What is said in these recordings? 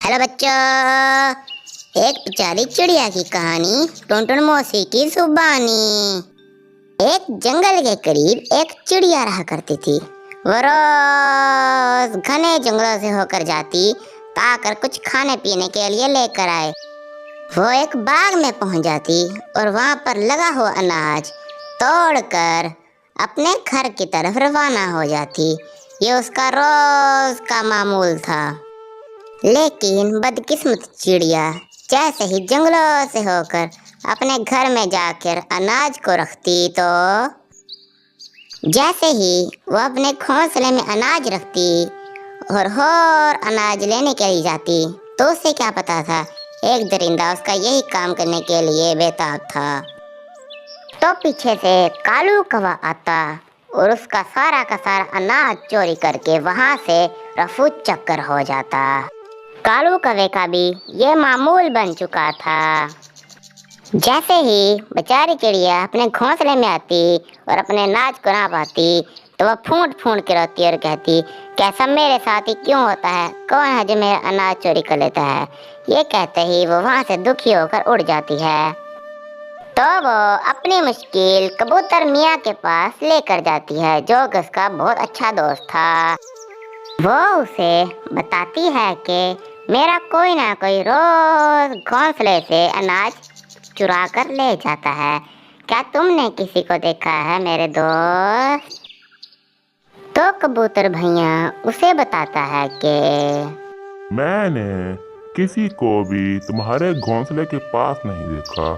Hello बच्चों, एक बेचारी चिड़िया की कहानी टुनटुन मौसी की जुबानी। एक जंगल के करीब एक चिड़िया रहा करती थी। वो रोज घने जंगलों से होकर जाती ताकर कुछ खाने पीने के लिए लेकर आए। वो एक बाग में पहुंच जाती और वहां पर लगा हुआ अनाज तोड़कर अपने घर की तरफ रवाना हो जाती। ये उसका रोज का मामूल था। लेकिन बदकिस्मत चिड़िया जैसे ही जंगलों से होकर अपने घर में जाकर अनाज को रखती, तो जैसे ही वो अपने घोंसले में अनाज रखती और अनाज लेने के लिए जाती, तो उसे क्या पता था एक दरिंदा उसका यही काम करने के लिए बेताब था। तो पीछे से कालू कौवा आता और उसका सारा का सारा अनाज चोरी करके वहां से रफू चक्कर हो जाता। कालू कौवे का भी ये मामूल बन चुका था। जैसे ही बेचारी चिड़िया अपने घोंसले में आती और अपने अनाज को ना पाती, तो वह फूंट फूंट के रोती और कहती, कैसा मेरे साथ ही क्यों होता है? कौन है जो मेरा अनाज चोरी कर लेता है? ये कहते ही वो वहां से दुखी होकर उड़ जाती है। तो वो अपनी मुश्किल कबूतर मियाँ के पास लेकर जाती है, जो कि उसका बहुत अच्छा दोस्त था। वो उसे बताती है कि मेरा कोई ना कोई रोज घोंसले से अनाज चुरा कर ले जाता है। क्या तुमने किसी को देखा है मेरे दोस्त? तो कबूतर भैया उसे बताता है कि मैंने किसी को भी तुम्हारे घोंसले के पास नहीं देखा।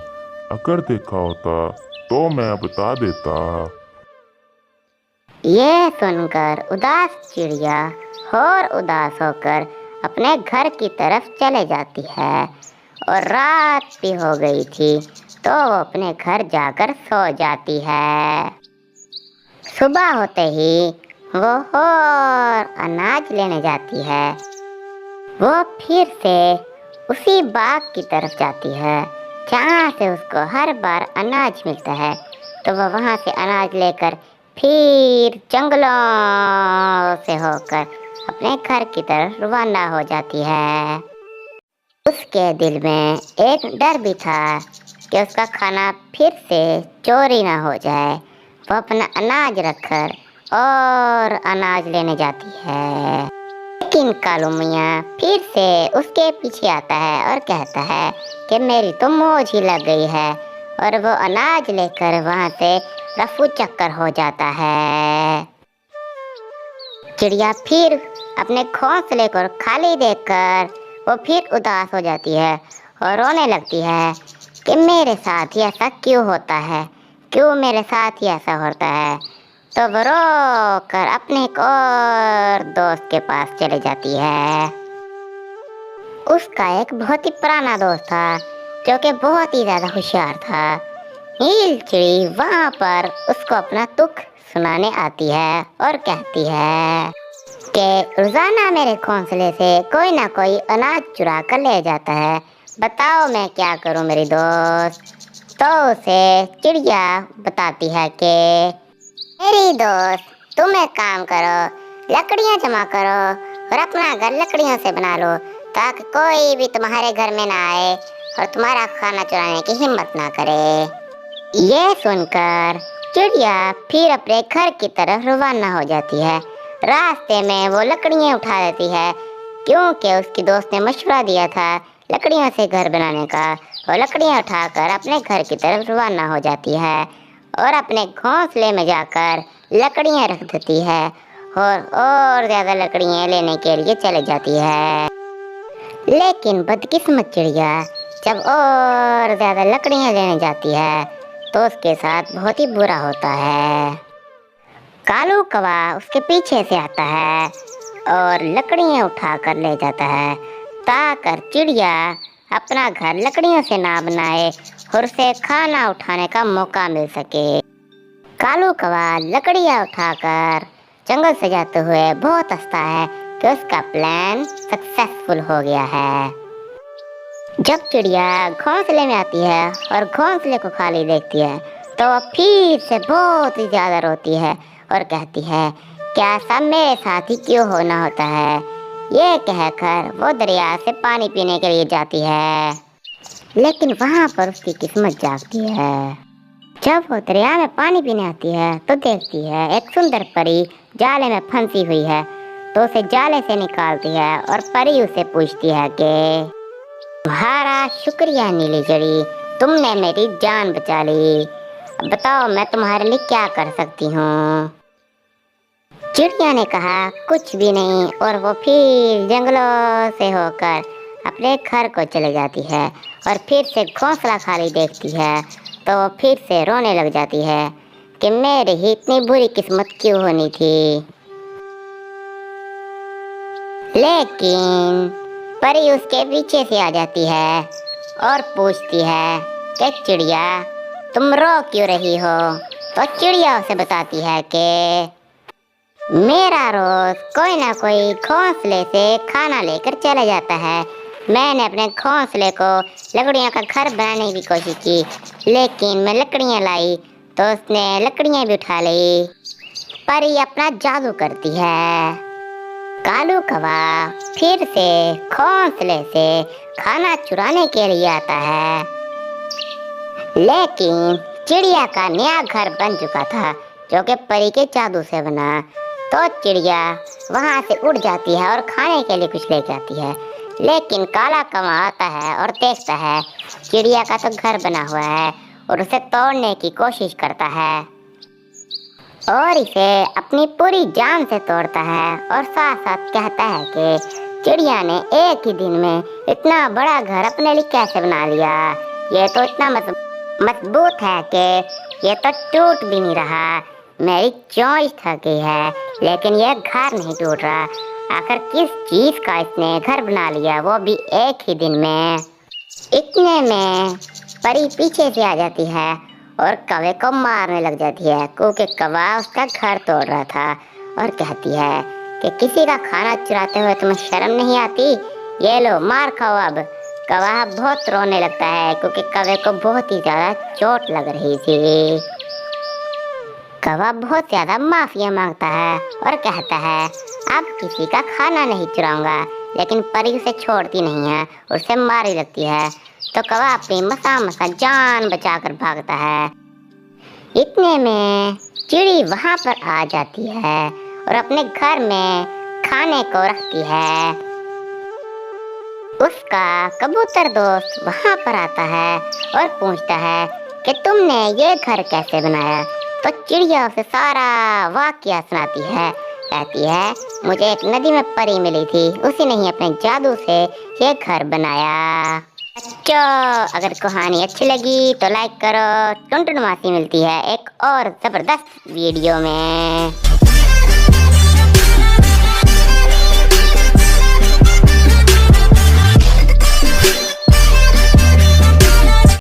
अगर देखा होता तो मैं बता देता। ये सुनकर उदास चिड़िया और उदास होकर अपने घर की तरफ चले जाती है। और रात भी हो गई थी, तो वो अपने घर जाकर सो जाती है। सुबह होते ही वो और अनाज लेने जाती है। वो फिर से उसी बाग की तरफ जाती है जहाँ से उसको हर बार अनाज मिलता है। तो वो वहाँ से अनाज लेकर फिर जंगलों से होकर अपने घर की तरफ रवाना हो जाती है। उसके दिल में एक डर भी था कि उसका खाना फिर से चोरी ना हो जाए। वो अपना अनाज रखकर और अनाज लेने जाती है। लेकिन कालू मियाँ फिर से उसके पीछे आता है और कहता है कि मेरी तो मौज ही लग गई है, और वो अनाज लेकर वहाँ से रफू चक्कर हो जाता है। चिड़िया फिर अपने घोंसले को खाली देखकर वो फिर उदास हो जाती है और रोने लगती है कि मेरे साथ ही ऐसा क्यों होता है, क्यों मेरे साथ ही ऐसा होता है। तो वो रो कर अपने एक और दोस्त के पास चले जाती है। उसका एक बहुत ही पुराना दोस्त था, जो कि बहुत ही ज्यादा होशियार था। नील चिड़ी वहाँ पर उसको अपना दुख सुनाने आती है और कहती है कि रोजाना मेरे घोंसले से कोई ना कोई अनाज चुरा कर ले जाता है। बताओ मैं क्या करूं मेरी दोस्त? तो उसे चिड़िया बताती है कि मेरी दोस्त, तुम एक काम करो, लकड़ियां जमा करो और अपना घर लकड़ियों से बना लो, ताकि कोई भी तुम्हारे घर में ना आए और तुम्हारा खाना चुराने की हिम्मत ना करे। ये सुनकर चिड़िया फिर अपने घर की तरफ रवाना हो जाती है। रास्ते में वो लकड़ियाँ उठा देती है, क्योंकि उसकी दोस्त ने मशवरा दिया था लकड़ियों से घर बनाने का। वो लकड़ियाँ उठाकर अपने घर की तरफ रवाना हो जाती है और अपने घोंसले में जाकर लकड़ियाँ रख देती है और ज़्यादा लकड़ियाँ लेने के लिए चले जाती है। लेकिन बदकिस्मत चिड़िया जब और ज़्यादा लकड़ियाँ लेने जाती है, तो उसके साथ बहुत ही बुरा होता है। कालू कौवा उसके पीछे से आता है और लकड़ियाँ उठा कर ले जाता है, ताकर चिड़िया अपना घर लकड़ियों से ना बनाए और उसे खाना उठाने का मौका मिल सके। कालू कौवा लकड़ियाँ उठाकर जंगल से जाते हुए बहुत हंसता है कि उसका प्लान सक्सेसफुल हो गया है। जब चिड़िया घोंसले में आती है और घोंसले को खाली देखती है, तो वह फिर से बहुत ही ज़्यादा रोती है और कहती है, क्या सब मेरे साथ ही क्यों होना होता है? ये कहकर वो दरिया से पानी पीने के लिए जाती है, लेकिन वहाँ पर उसकी किस्मत जागती है। जब वो दरिया में पानी पीने आती है तो देखती है एक सुंदर परी जाले में फंसी हुई है, तो उसे जाले से निकालती है और परी उसे पूछती है कि तुम्हारा शुक्रिया नीली चिड़ी, तुमने मेरी जान बचा ली। अब बताओ मैं तुम्हारे लिए क्या कर सकती हूँ। चिड़िया ने कहा कुछ भी नहीं, और वो फिर जंगलों से होकर अपने घर को चले जाती है और फिर से घोंसला खाली देखती है तो वो फिर से रोने लग जाती है कि मेरी ही इतनी बुरी किस्मत क्यों होनी थी। लेकिन परी उसके पीछे से आ जाती है और पूछती है कि चिड़िया तुम रो क्यों रही हो। तो चिड़िया उसे बताती है कि मेरा रोज कोई ना कोई घोंसले से खाना लेकर चला जाता है। मैंने अपने घोंसले को लकड़ियों का घर बनाने की कोशिश की, लेकिन मैं लकड़ियाँ लाई तो उसने लकड़ियाँ भी उठा ली। परी अपना जादू करती है। कालू कौवा फिर से घोंसले से खाना चुराने के लिए आता है, लेकिन चिड़िया का नया घर बन चुका था जो कि परी के जादू से बना। तो चिड़िया वहाँ से उड़ जाती है और खाने के लिए कुछ ले जाती है, लेकिन काला कौवा आता है और देखता है चिड़िया का तो घर बना हुआ है और उसे तोड़ने की कोशिश करता है और इसे अपनी पूरी जान से तोड़ता है और साथ साथ कहता है कि चिड़िया ने एक ही दिन में इतना बड़ा घर अपने लिए कैसे बना लिया। ये तो इतना मजबूत है कि ये तो टूट भी नहीं रहा। मेरी चोंच थक गई है, लेकिन यह घर नहीं टूट रहा। आखिर किस चीज का इसने घर बना लिया, वो भी एक ही दिन में। इतने में परी पीछे से आ जाती है और कौवे को मारने लग जाती है, क्योंकि कौवा उसका घर तोड़ रहा था, और कहती है कि किसी का खाना चुराते हुए तुम्हें शर्म नहीं आती। ये लो मार खाओ अब। कौवा बहुत रोने लगता है क्योंकि कौवे को बहुत ही ज्यादा चोट लग रही थी। कौवा बहुत ज्यादा माफिया मांगता है और कहता है अब किसी का खाना नहीं चुराऊंगा, लेकिन परी उसे छोड़ती नहीं है, उसे मारी लगती है। तो कौवा अपनी मसा जान बचाकर भागता है। इतने में चिड़ी वहां पर आ जाती है और अपने घर में खाने को रखती है। उसका कबूतर दोस्त वहां पर आता है और पूछता है कि तुमने ये घर कैसे बनाया। तो चिड़िया उसे सारा वाकया सुनाती है। कहती है मुझे एक नदी में परी मिली थी, उसी ने ही अपने जादू से ये घर बनाया। अच्छा, अगर कहानी अच्छी लगी तो लाइक करो। टुनटुन मासी मिलती है एक और जबरदस्त वीडियो में।